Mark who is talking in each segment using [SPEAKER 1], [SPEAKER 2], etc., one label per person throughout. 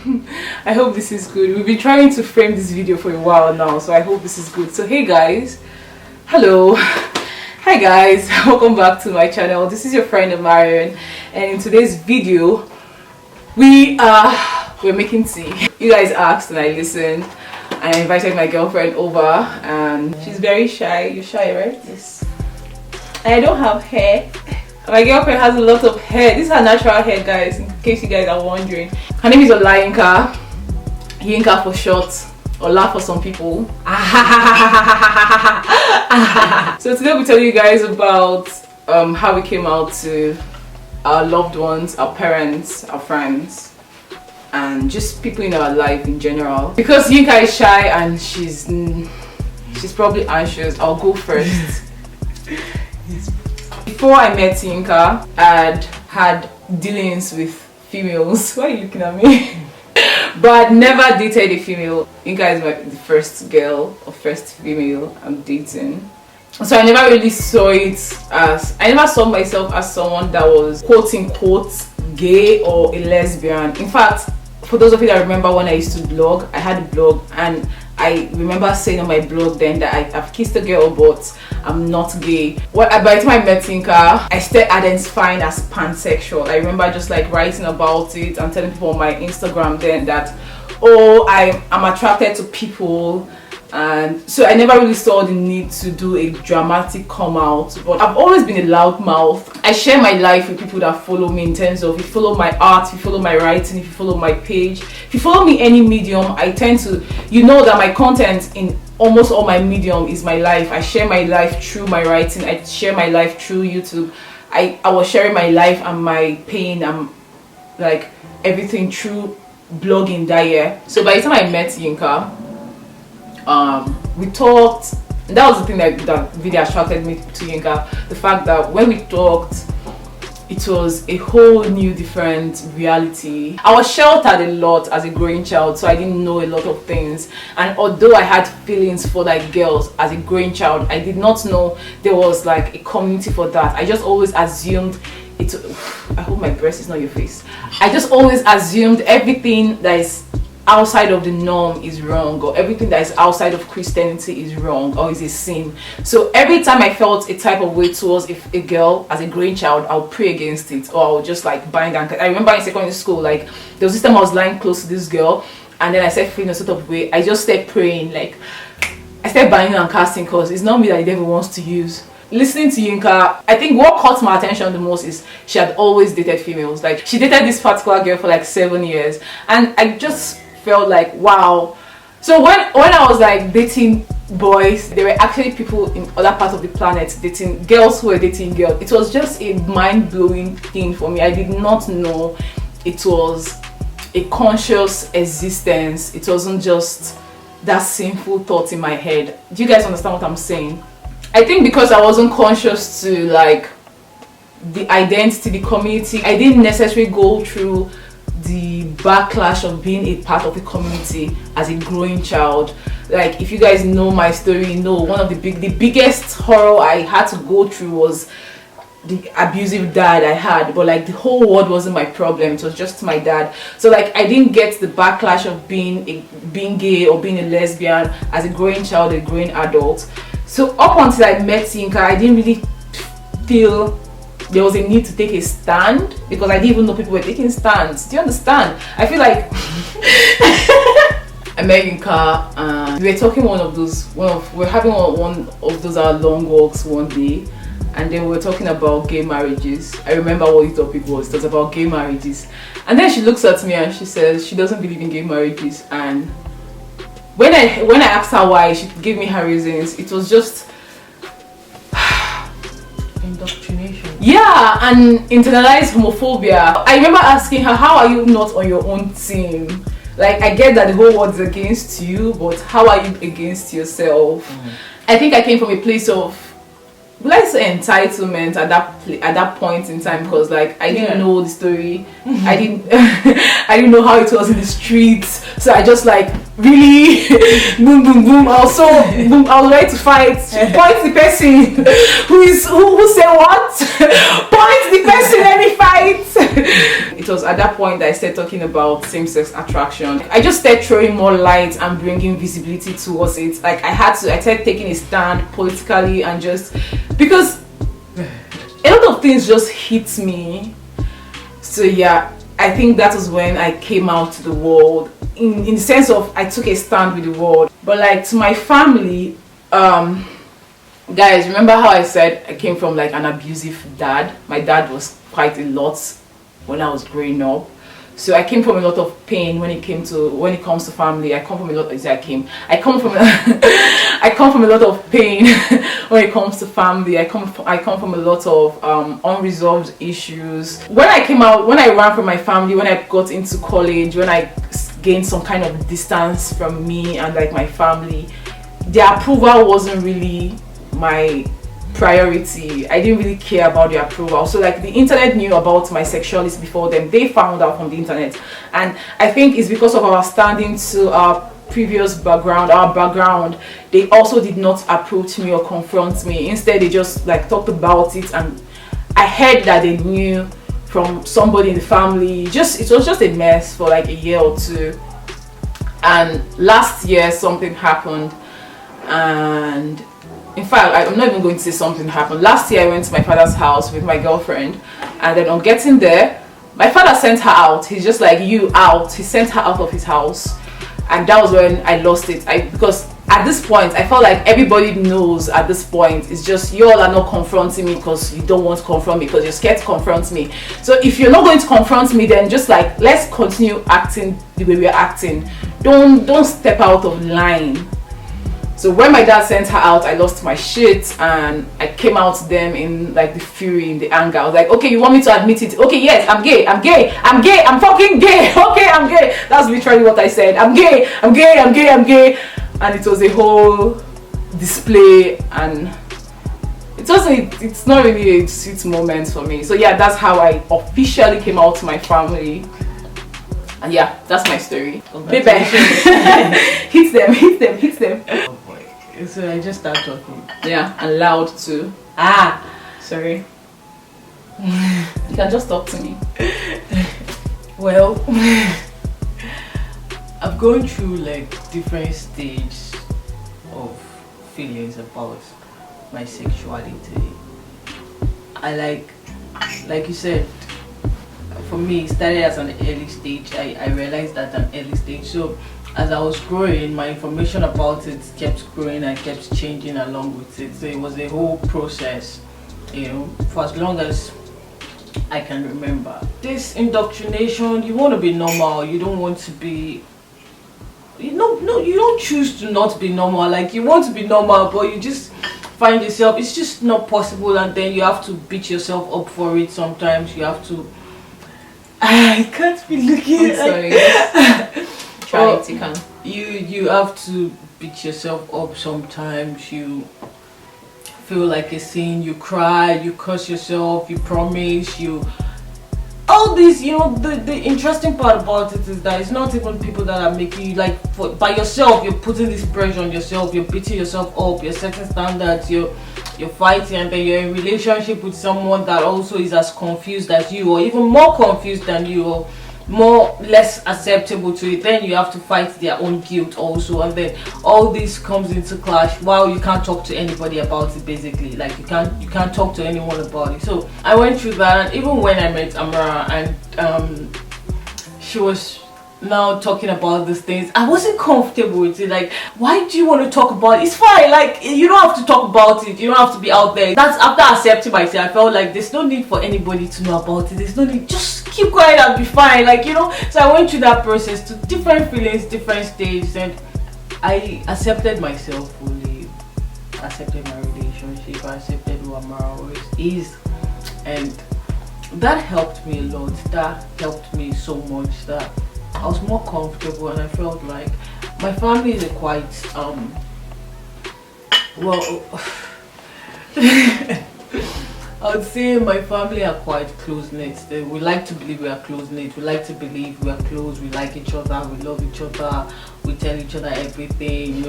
[SPEAKER 1] I hope this is good. We've been trying to frame this video for a while now, so I hope this is good. So hey guys, hello, hi guys, welcome back to my channel. This is your friend Nigerian, and in today's video we're making tea. You guys asked and I listened. I invited my girlfriend over and she's very shy. You're shy, right? Yes. And I don't have hair. My girlfriend has a lot of hair. This is her natural hair, guys, in case you guys are wondering. Her name is Olayinka. Yinka for short, Ola for some people. So today we'll tell you guys about how we came out to our loved ones, our parents, our friends, and just people in our life in general. Because Yinka is shy and she's probably anxious, I'll go first. Before I met Yinka, I'd had dealings with females. Why are you looking at me? But I'd never dated a female. Yinka is the first girl or first female I'm dating. So I never really saw it as, I never saw myself as someone that was quote unquote gay or a lesbian. In fact, for those of you that remember when I used to blog, I had a blog and I remember saying on my blog then that I've kissed a girl but I'm not gay. By the time I met Yinka, I started identifying as pansexual. I remember just like writing about it and telling people on my Instagram then that, oh, I'm attracted to people. And so I never really saw the need to do a dramatic come out, but I've always been a loud mouth. I share my life with people that follow me, in terms of if you follow my art, if you follow my writing, if you follow my page, if you follow me any medium, I tend to, you know that my content in almost all my medium is my life. I share my life through my writing, I share my life through YouTube. I was sharing my life and my pain and like everything through blogging that year. So by the time I met Yinka, we talked, and that was the thing that really attracted me to Yinka. The fact that when we talked, it was a whole new different reality. I was sheltered a lot as a growing child, so I didn't know a lot of things, and although I had feelings for like girls as a growing child, I did not know there was like a community for that. I just always assumed it. I hope my breast is not your face. I just always assumed everything that is outside of the norm is wrong, or everything that is outside of Christianity is wrong or is a sin. So every time I felt a type of way towards a girl as a growing child, I'll pray against it, or I'll just like bind and I remember in secondary school, like there was this time I was lying close to this girl and then I started feeling a sort of way. I just started praying, like I started binding and casting, because it's not me that the devil wants to use. Listening to Yinka, I think what caught my attention the most is she had always dated females. Like she dated this particular girl for like 7 years, and I just felt like wow. So when I was like dating boys, there were actually people in other parts of the planet dating girls who were dating girls. It was just a mind-blowing thing for me. I did not know it was a conscious existence. It wasn't just that sinful thought in my head. Do you guys understand what I'm saying? I think because I wasn't conscious to like the identity, the community, I didn't necessarily go through the backlash of being a part of a community as a growing child. Like if you guys know my story, you know one of the biggest horror I had to go through was the abusive dad I had, but like the whole world wasn't my problem, it was just my dad. So like I didn't get the backlash of being gay or being a lesbian as a growing child, a growing adult. So up until I met Yinka, I didn't really feel there was a need to take a stand, because I didn't even know people were taking stands. Do you understand? I feel like I met Yinka and we were talking we were having one of those long walks one day, and then we were talking about gay marriages. I remember what the topic was. It was about gay marriages, and then she looks at me and she says she doesn't believe in gay marriages. And when I asked her why, she gave me her reasons. It was just indoctrination. Yeah, and internalized homophobia. I remember asking her, how are you not on your own team? Like, I get that the whole world is against you, but how are you against yourself? I think I came from a place of, let's say, entitlement at that point in time, because like I didn't know the story. I didn't know how it was in the streets, so I just like really boom boom boom. Also boom, I was ready to fight. Point the person who said what? Point the person, let me fight. It was at that point that I started talking about same-sex attraction. I just started throwing more light and bringing visibility towards it. Like I started taking a stand politically, and just because a lot of things just hit me. So yeah, I think that was when I came out to the world, in the sense of I took a stand with the world. But like to my family, guys, remember how I said I came from like an abusive dad? My dad was quite a lot when I was growing up. So I came from a lot of pain when it comes to family. I come from a lot a lot of pain when it comes to family. I come from a lot of unresolved issues. When I ran from my family, when I got into college, when I gained some kind of distance from me and like my family, their approval wasn't really my priority. I didn't really care about their approval. So like the internet knew about my sexuality before them. They found out from the internet, and I think it's because of our standing to our previous background, they also did not approach me or confront me. Instead, they just like talked about it, and I heard that they knew from somebody in the family. It was just a mess for like a year or two. And last year something happened, and in fact, I'm not even going to say something happened. Last year I went to my father's house with my girlfriend, and then on getting there, my father sent her out. He's just like, you out. He sent her out of his house, and that was when I lost it. Because at this point I felt like everybody knows at this point. It's just you all are not confronting me because you don't want to confront me, because you're scared to confront me. So if you're not going to confront me, then just like, let's continue acting the way we're acting. Don't step out of line. So when my dad sent her out, I lost my shit, and I came out to them in like the fury, in the anger. I was like, okay, you want me to admit it? Okay, yes, I'm gay, I'm fucking gay. Okay, I'm gay. That's literally what I said. I'm gay. And it was a whole display, and it's not really a sweet moment for me. So yeah, that's how I officially came out to my family. And yeah, that's my story. Baby, hit them.
[SPEAKER 2] Oh boy. So I just start talking.
[SPEAKER 1] Yeah, and loud too. Sorry. You can just talk to me.
[SPEAKER 2] Well, I've gone through like different stages of feelings about my sexuality. I like you said, for me, it started as an early stage. I realized that at an early stage. So as I was growing, my information about it kept growing and kept changing along with it. So it was a whole process, for as long as I can remember. This indoctrination, you want to be normal, you don't want to be, you don't choose to not be normal. Like, you want to be normal, but you just find yourself, it's just not possible, and then you have to beat yourself up for it. Sometimes you have to, I can't be looking at
[SPEAKER 1] Try it, you can.
[SPEAKER 2] You have to beat yourself up sometimes. You feel like a sin, you cry, you curse yourself, you promise, all this, the interesting part about it is that it's not even people that are making you, like, by yourself. You're putting this pressure on yourself, you're beating yourself up, you're setting standards, you're fighting, and then you're in relationship with someone that also is as confused as you, or even more confused than you, or less acceptable to it. Then you have to fight their own guilt also, and then all this comes into clash while you can't talk to anybody about it. Basically, like, you can't talk to anyone about it. So I went through that, and even when I met Amara, and she was now talking about these things, I wasn't comfortable with it. Like, why do you want to talk about it? It's fine, like, you don't have to talk about it, you don't have to be out there. That's after accepting myself. I felt like there's no need for anybody to know about it. There's no need, just keep quiet and be fine, like, So I went through that process, to different feelings, different stages, and I accepted myself fully, accepted my relationship, I accepted who Amara always is, and that helped me a lot. That helped me so much that I was more comfortable, and I felt like my family is a quite I would say my family are quite close-knit. We like to believe we are close-knit. We like to believe we are close. We like each other. We love each other. We tell each other everything,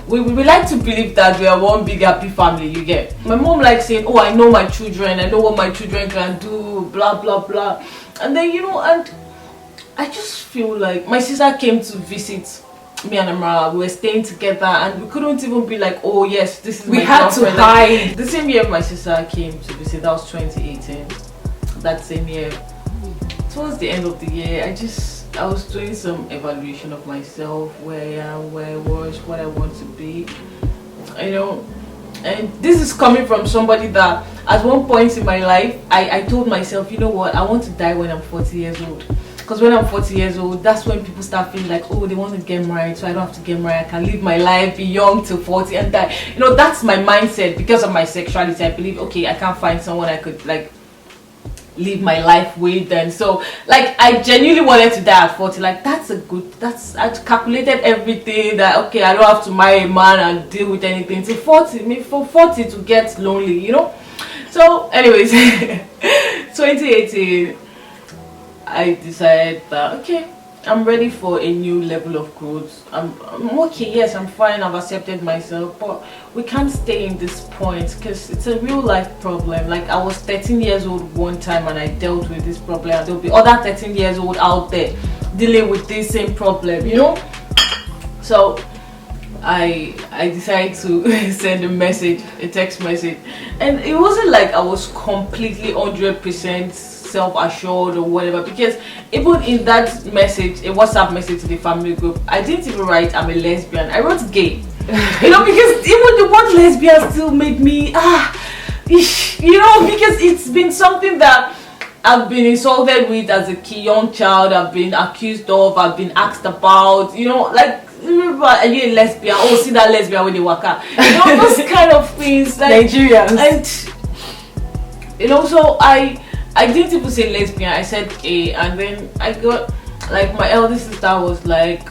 [SPEAKER 2] We like to believe that we are one big happy family, you get. My mom likes saying, oh, I know my children. I know what my children can do, blah, blah, blah. And then, and I just feel like my sister came to visit me and Amara. We were staying together and we couldn't even be like, oh yes, this is
[SPEAKER 1] we
[SPEAKER 2] my
[SPEAKER 1] had to
[SPEAKER 2] girlfriend.
[SPEAKER 1] hide.
[SPEAKER 2] The same year my sister came to visit, that was 2018. That same year, towards the end of the year, I was doing some evaluation of myself, where I am, where I was, what I want to be, and this is coming from somebody that at one point in my life I told myself, you know what, I want to die when I'm 40 years old. Because when I'm 40 years old, that's when people start feeling like, oh, they want to get married, so I don't have to get married. I can live my life, be young till 40 and die. That's my mindset because of my sexuality. I believe, okay, I can't find someone I could like live my life with. And so like I genuinely wanted to die at 40. Like I calculated everything that, okay, I don't have to marry a man and deal with anything till 40. Maybe for 40 to get lonely, So anyways, 2018, I decided that, okay, I'm ready for a new level of growth. I'm okay, yes, I'm fine, I've accepted myself, but we can't stay in this point because it's a real life problem. Like I was 13 years old one time and I dealt with this problem, and there'll be other 13 years old out there dealing with this same problem, So I decided to send a text message, and it wasn't like I was completely 100% self-assured or whatever, because even in that message, a WhatsApp message to the family group, I didn't even write I'm a lesbian. I wrote gay. Because even the word lesbian still made me because it's been something that I've been insulted with as a young child. I've been accused of, I've been asked about, like, are you a lesbian? Oh, see that lesbian when they walk out. Those kind of things, like
[SPEAKER 1] Nigerians.
[SPEAKER 2] And so I didn't even say lesbian, I said gay. And then I got, like, my eldest sister was like,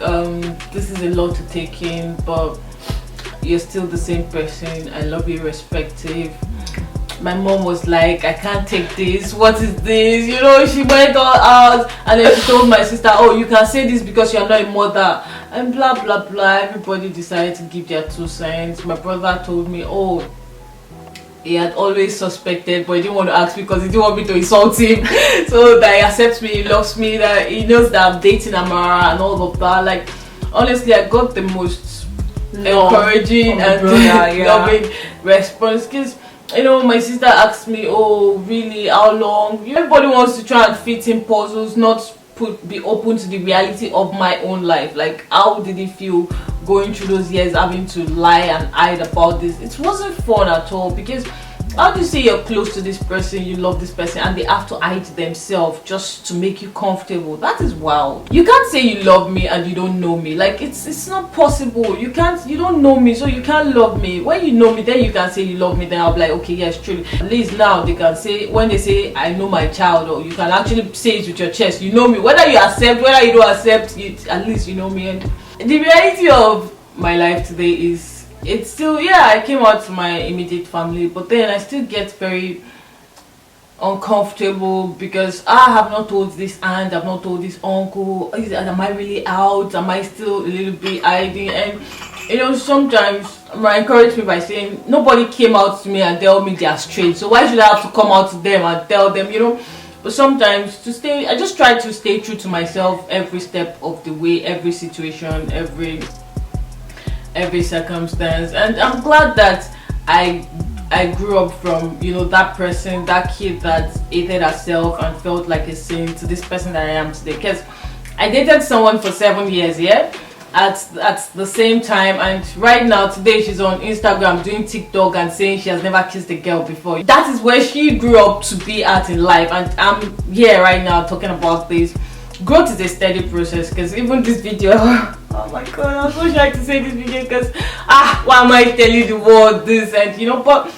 [SPEAKER 2] this is a lot to take in, but you're still the same person, I love you irrespective. My mom was like, I can't take this, what is this? She went all out, and then she told my sister, oh, you can say this because you're not a mother, and blah blah blah. Everybody decided to give their 2 cents. My brother told me, oh, he had always suspected, but he didn't want to ask me because he didn't want me to insult him. So that he accepts me, he loves me, that he knows that I'm dating Amara and all of that. Like, honestly, I got the most encouraging and loving response, because my sister asked me, oh really, how long? Everybody wants to try and fit in puzzles, not be open to the reality of my own life. Like, how did it feel going through those years having to lie and hide about this? It wasn't fun at all, because how do you say you're close to this person, you love this person, and they have to hide themselves just to make you comfortable? That is wild. You can't say you love me and you don't know me. Like, it's not possible. You don't know me, so you can't love me. When you know me, then you can say you love me. Then I'll be like, okay, yes, truly. At least now they can say, when they say I know my child, or you can actually say it with your chest, you know me. Whether you accept, whether you don't accept it, at least you know me. And the reality of my life today is, it's still, I came out to my immediate family, but then I still get very uncomfortable because I have not told this aunt, I've not told this uncle. Am I really out? Am I still a little bit hiding? And sometimes I encourage me by saying, nobody came out to me and tell me they are straight, so why should I have to come out to them and tell them? But sometimes I just try to stay true to myself every step of the way, every situation, every circumstance. And I'm glad that I grew up from that person, that kid that hated herself and felt like a saint, to this person that I am today. Because I dated someone for 7 years, at the same time, and right now today she's on Instagram doing TikTok and saying she has never kissed a girl before. That is where she grew up to be at in life, and I'm here right now talking about this. Growth is a steady process, because even this video, oh my god, I'm so shy to say this video, because why am I telling the world this? And but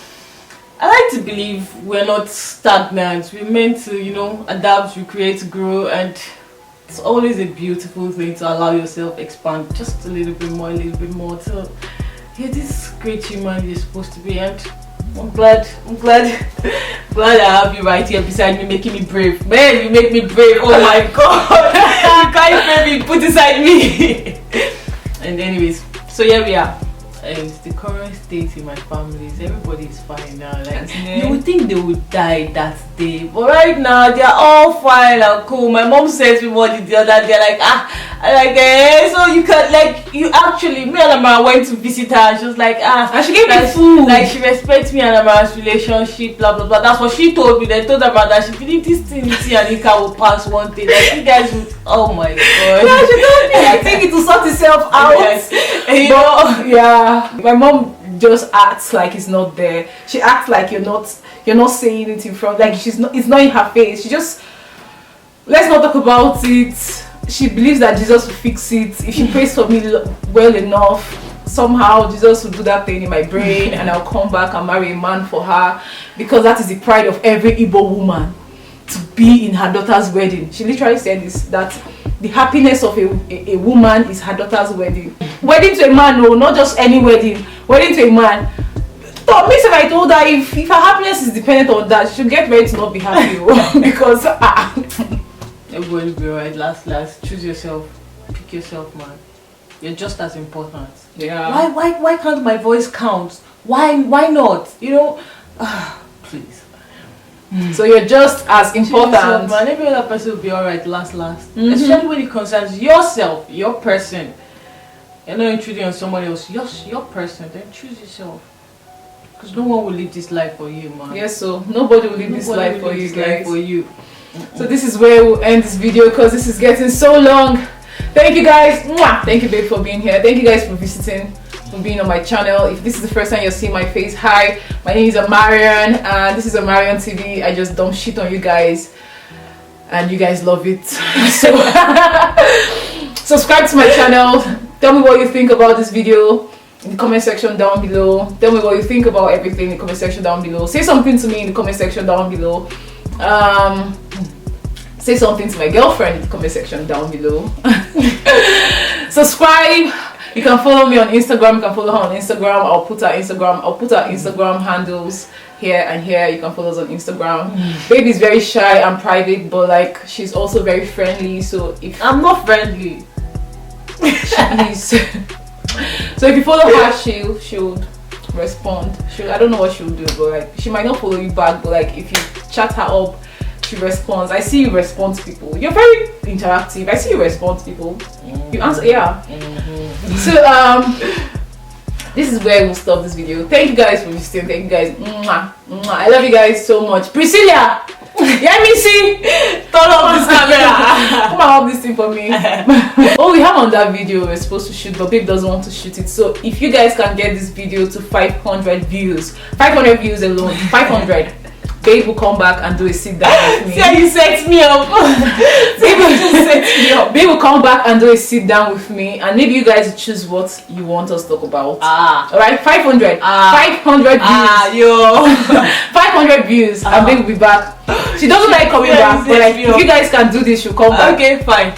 [SPEAKER 2] I like to believe we're not stagnant. We're meant to adapt, recreate, grow, and it's always a beautiful thing to allow yourself expand just a little bit more till you're this great human you're supposed to be. And I'm glad I have you right here beside me, making me brave. Man, you make me brave. Oh my god. You can't even be put beside me. And anyways, so here we are. it's the current state in my families. Everybody is fine now. Like
[SPEAKER 1] Yeah.
[SPEAKER 2] you would think they would die that day, but right now they are all fine and cool. My mom says me what the other day, like so you can like you actually me and Amara went to visit her and she was like
[SPEAKER 1] and she gave me food.
[SPEAKER 2] Like she respects me and Amara's relationship, blah blah blah. That's what she told me. They told Amara that she believed this thing and Ika will pass one day. Like you guys would, oh my god.
[SPEAKER 1] Yeah, she told me. I think it will sort itself out.
[SPEAKER 2] Yes.
[SPEAKER 1] But, yeah, my mom just acts like it's not there. She acts like you're not saying it in front. Like it's not in her face. She just, let's not talk about it. She believes that Jesus will fix it. If she prays for me well enough, somehow Jesus will do that thing in my brain and I'll come back and marry a man for her, because that is the pride of every Igbo woman, to be in her daughter's wedding. She literally said this, that the happiness of a woman is her daughter's wedding. Wedding to a man, no, not just any wedding. Wedding to a man. Makes if I told her if her happiness is dependent on that, she'll get ready to not be happy. Because
[SPEAKER 2] everybody will be alright. Last. Choose yourself. Pick yourself, man. You're just as important.
[SPEAKER 1] Yeah.
[SPEAKER 2] Why can't my voice count? Why not? You know, please.
[SPEAKER 1] So you're just as important.
[SPEAKER 2] Yourself, man. Every other person will be alright. Last. Especially when it concerns yourself, your person. You're not intruding on somebody else. Your person. Then choose yourself. Because no one will live this life for you, man.
[SPEAKER 1] Yes, so nobody will live this life for you guys.
[SPEAKER 2] For you.
[SPEAKER 1] So this is where we'll end this video, because this is getting so long. Thank you guys. Mwah! Thank you, babe, for being here. Thank you guys for visiting, for being on my channel. If this is the first time you're seeing my face, hi, my name is Amarian and this is Amarian TV. I just dump shit on you guys and you guys love it. So subscribe to my channel. Tell me what you think about this video in the comment section down below. Tell me what you think about everything in the comment section down below. Say something to me in the comment section down below. Say something to my girlfriend in the comment section down below. Subscribe. You can follow me on Instagram. You can follow her on Instagram. I'll put her Instagram handles here and here. You can follow us on Instagram. Baby's very shy and private, but like she's also very friendly. So if
[SPEAKER 2] I'm not friendly,
[SPEAKER 1] she is. So if you follow her, she'll respond. I don't know what she'll do, but like she might not follow you back. But like if you chat her up, she responds. I see you respond to people. You're very interactive. I see you respond to people. You answer, yeah. So this is where we'll stop this video. Thank you guys for visiting. Thank you guys. Mwah, mwah. I love you guys so much. Priscilla, let me see. Turn off this camera. Come on, up this thing for me. Oh, we have on that video we're supposed to shoot, but babe doesn't want to shoot it. So if you guys can get this video to 500 views, 500 views alone, 500. Babe will come back and do a sit down with me.
[SPEAKER 2] See, you set me up.
[SPEAKER 1] Babe will come back and do a sit down with me, and maybe you guys choose what you want us to talk about. Alright, 500. 500 views.
[SPEAKER 2] Yo.
[SPEAKER 1] 500 views, and babe will be back. She doesn't like coming back, but like if you guys can do this, she'll come back.
[SPEAKER 2] Okay, fine.